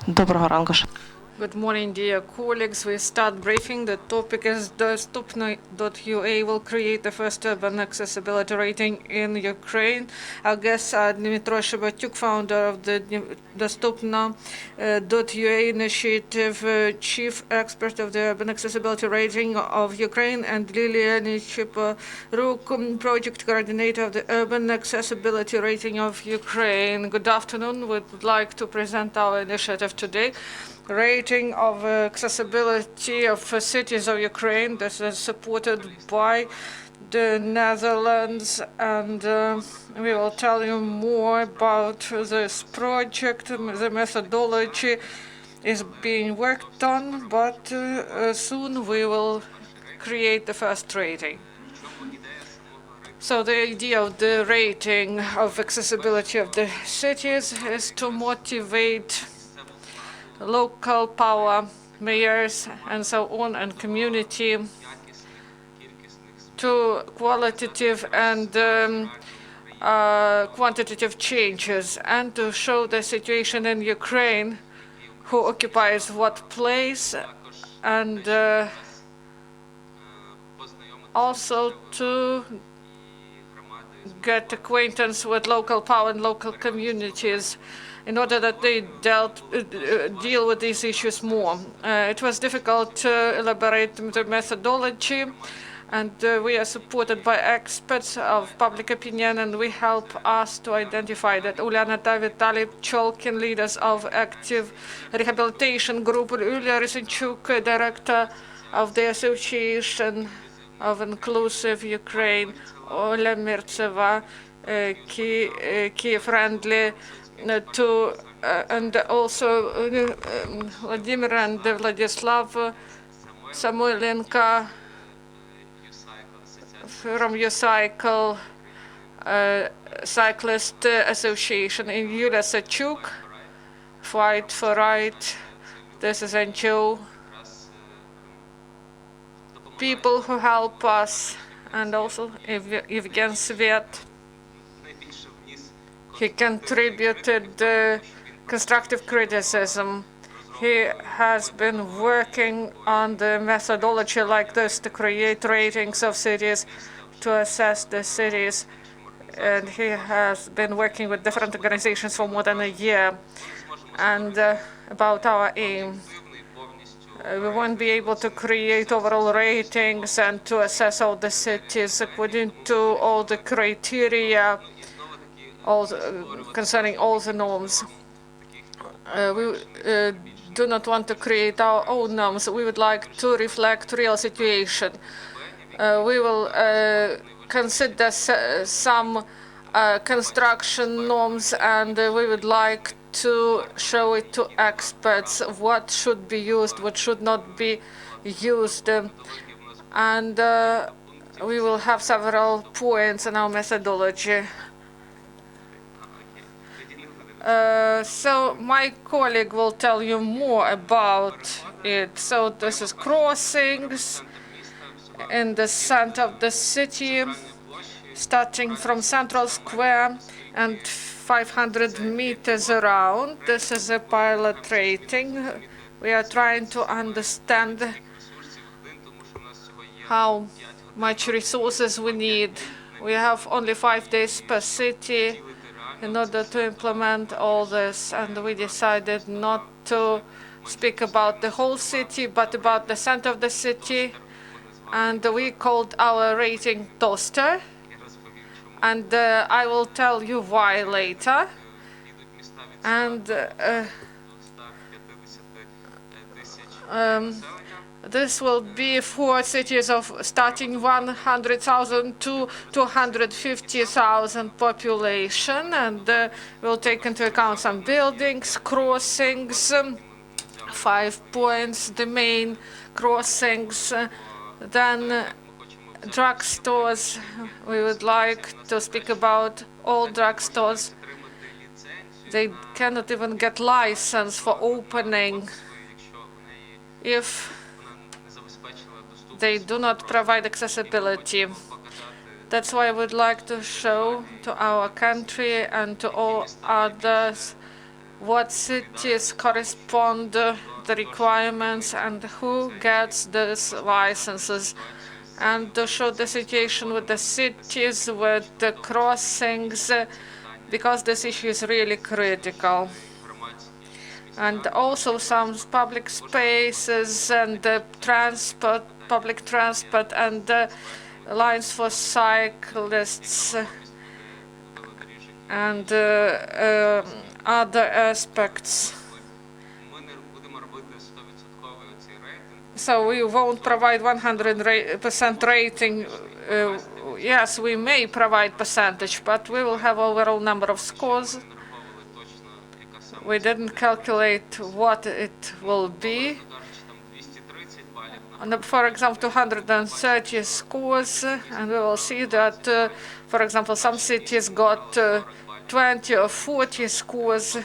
Доброго ранку. Good morning, dear colleagues. We start briefing. The topic is Dostupno.ua will create the first urban accessibility rating in Ukraine. Our guests are Dmytro Shebatyuk, founder of the Dostupno.ua initiative, chief expert of the urban accessibility rating of Ukraine, and Lilia Nichiporuk, project coordinator of the urban accessibility rating of Ukraine. Good afternoon. We'd like to present our initiative today. Rating of accessibility of cities of Ukraine. This is supported by the Netherlands, and we will tell you more about this project. The methodology is being worked on, but soon we will create the first rating. So the idea of the rating of accessibility of the cities is to motivate local power, mayors, and so on, and community to qualitative and quantitative changes, and to show the situation in Ukraine, who occupies what place, and also to get acquaintance with local power and local communities in order that they deal with these issues more. It was difficult to elaborate the methodology, and we are supported by experts of public opinion, and we help us to identify that. Uliana Vitaly Cholkin, leaders of Active Rehabilitation Group, Yulia Rysenchuk, director of the Association of Inclusive Ukraine, Oля Mirtseva, key-friendly to and also Vladimir and Vladislav Samoilenko from UCycle Cyclist Association, in Yulia Sachuk, Fight for Right. This is NGO people who help us, and also Evgen Svet. He contributed constructive criticism. He has been working on the methodology like this to create ratings of cities, to assess the cities, and he has been working with different organizations for more than a year. And about our aim, we won't be able to create overall ratings and to assess all the cities according to all the criteria concerning all the norms. We do not want to create our own norms. We would like to reflect real situation. We will consider some construction norms, and we would like to show it to experts what should be used, what should not be used. And we will have several points in our methodology. So my colleague will tell you more about it. So this is crossings in the center of the city, starting from Central Square and 500 meters around. This is a pilot rating. We are trying to understand how much resources we need. We have only 5 days per city in order to implement all this, and we decided not to speak about the whole city, but about the center of the city, and we called our rating Toaster, and I will tell you why later. And this will be for cities of starting 100,000 to 250,000 population, and we'll take into account some buildings, crossings, 5 points, the main crossings, then drugstores. We would like to speak about all drugstores. They cannot even get license for opening if they do not provide accessibility. That's why I would like to show to our country and to all others what cities correspond the requirements and who gets these licenses, and to show the situation with the cities, with the crossings, because this issue is really critical. And also some public spaces and transport, public transport, and lines for cyclists and other aspects. So we won't provide 100% rating. Yes, we may provide percentage, but we will have overall number of scores. We didn't calculate what it will be. And for example, 230 scores, and we will see that, for example, some cities got 20 or 40 scores.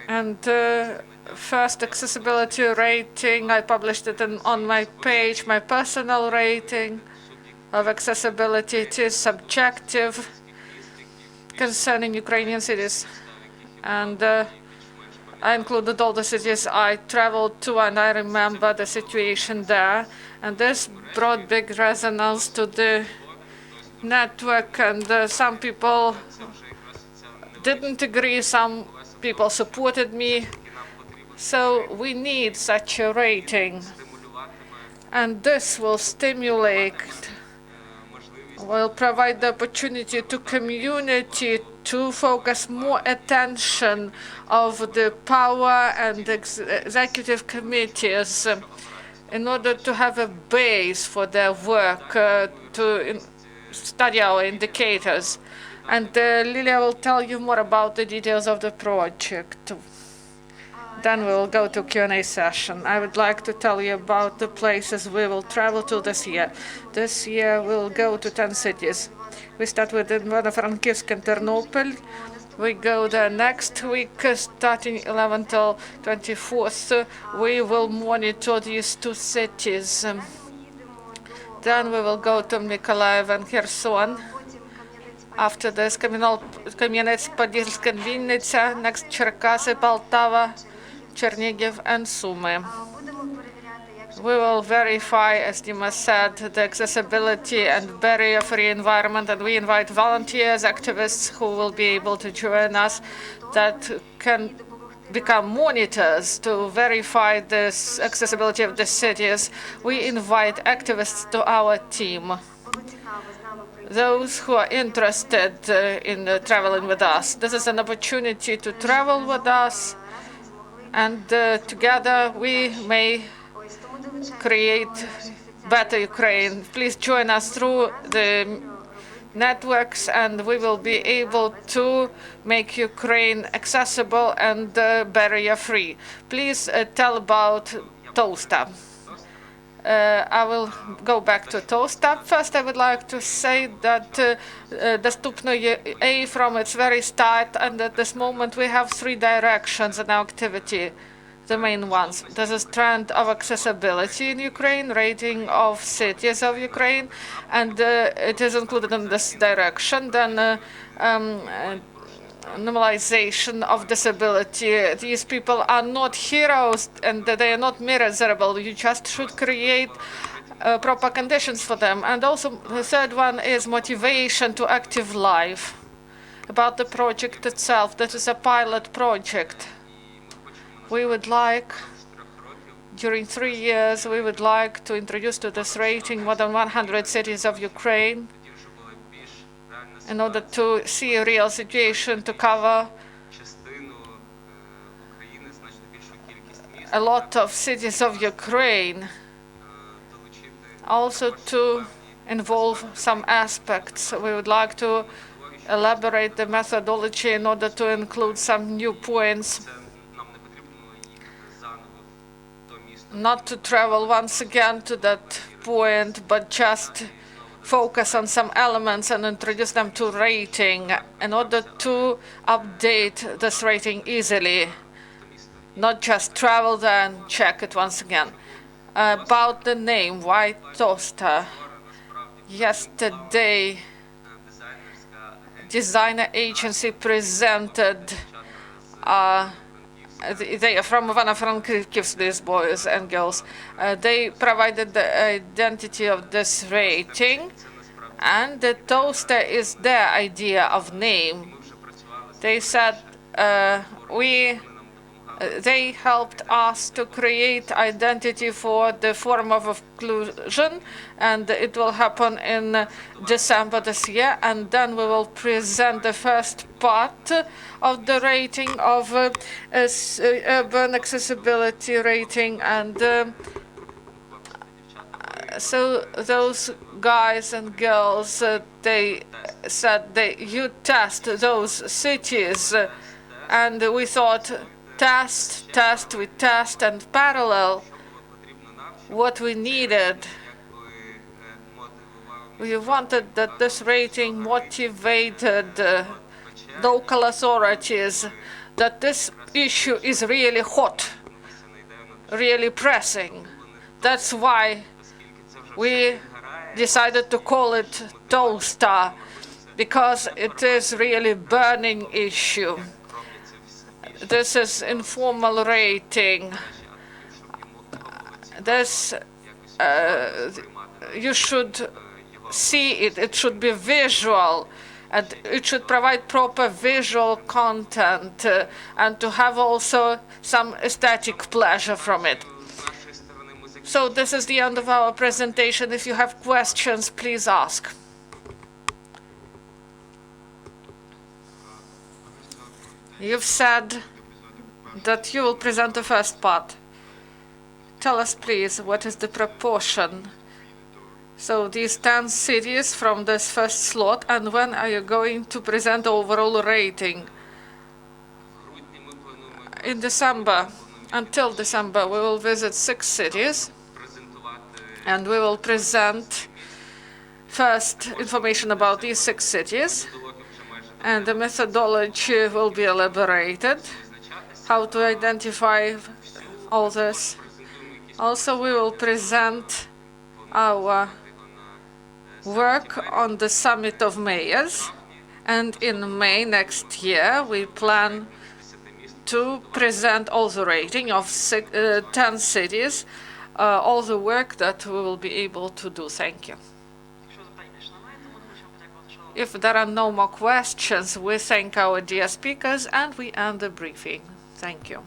And first accessibility rating, I published it on my page, my personal rating of accessibility. It is subjective concerning Ukrainian cities. And I included all the cities I traveled to, and I remember the situation there. And this brought big resonance to the network, and some people didn't agree, some people supported me. So we need such a rating. And this will stimulate, will provide the opportunity to community to focus more attention of the power and executive committees in order to have a base for their work, to study our indicators. And Lilia will tell you more about the details of the project. Then we will go to Q&A session. I would like to tell you about the places we will travel to this year. This year we'll go to 10 cities. We start with Ivano-Frankivsk and Ternopil. We go there next week, starting 11th till 24th. We will monitor these two cities. Then we will go to Mykolaiv and Kherson. After this, Kamianets-Podilsk and Vinnytsia. Next, Cherkasy, Poltava, Chernigiv, and Sumy. We will verify, as Dima said, the accessibility and barrier-free environment, and we invite volunteers, activists who will be able to join us that can become monitors to verify this accessibility of the cities. We invite activists to our team. Those who are interested in traveling with us. This is an opportunity to travel with us, and together we may create better Ukraine. Please join us through the networks, and we will be able to make Ukraine accessible and barrier-free. Please tell about Tosta. I will go back to Tosta. First, I would like to say that Dostupno A from its very start, and at this moment we have 3 directions in our activity. The main ones. There's a trend of accessibility in Ukraine, rating of cities of Ukraine, and it is included in this direction. Then normalization of disability. These people are not heroes and they are not miserable. You just should create proper conditions for them. And also the third one is motivation to active life. About the project itself, that is a pilot project. We would like, during 3 years, we would like to introduce to this rating more than 100 cities of Ukraine in order to see a real situation, to cover a lot of cities of Ukraine. Also to involve some aspects. We would like to elaborate the methodology in order to include some new points. Not to travel once again to that point, but just focus on some elements and introduce them to rating in order to update this rating easily. Not just travel there and check it once again. About the name, why Tosta? Yesterday, designer agency presented. They are from Ivano-Frankivsk, these boys and girls. They provided the identity of this rating, and the toaster is their idea of name. They said they helped us to create identity for the form of inclusion, and it will happen in December this year. And then we will present the first part of the rating of urban accessibility rating. And so those guys and girls, they said you test those cities, and we thought, we test, and parallel what we needed. We wanted that this rating motivated local authorities, that this issue is really hot, really pressing. That's why we decided to call it Toaster, because it is really burning issue. This is informal rating. This you should see it. It should be visual, and it should provide proper visual content, and to have also some aesthetic pleasure from it. So this is the end of our presentation. If you have questions, please ask. You've said that you will present the first part. Tell us, please, what is the proportion? So these 10 cities from this first slot, and when are you going to present overall rating? In December, until December, we will visit 6 cities, and we will present first information about these 6 cities, and the methodology will be elaborated, how to identify all this. Also, we will present our work on the Summit of Mayors, and in May next year, we plan to present all the rating of 10 cities, all the work that we will be able to do. Thank you. If there are no more questions, we thank our dear speakers and we end the briefing. Thank you.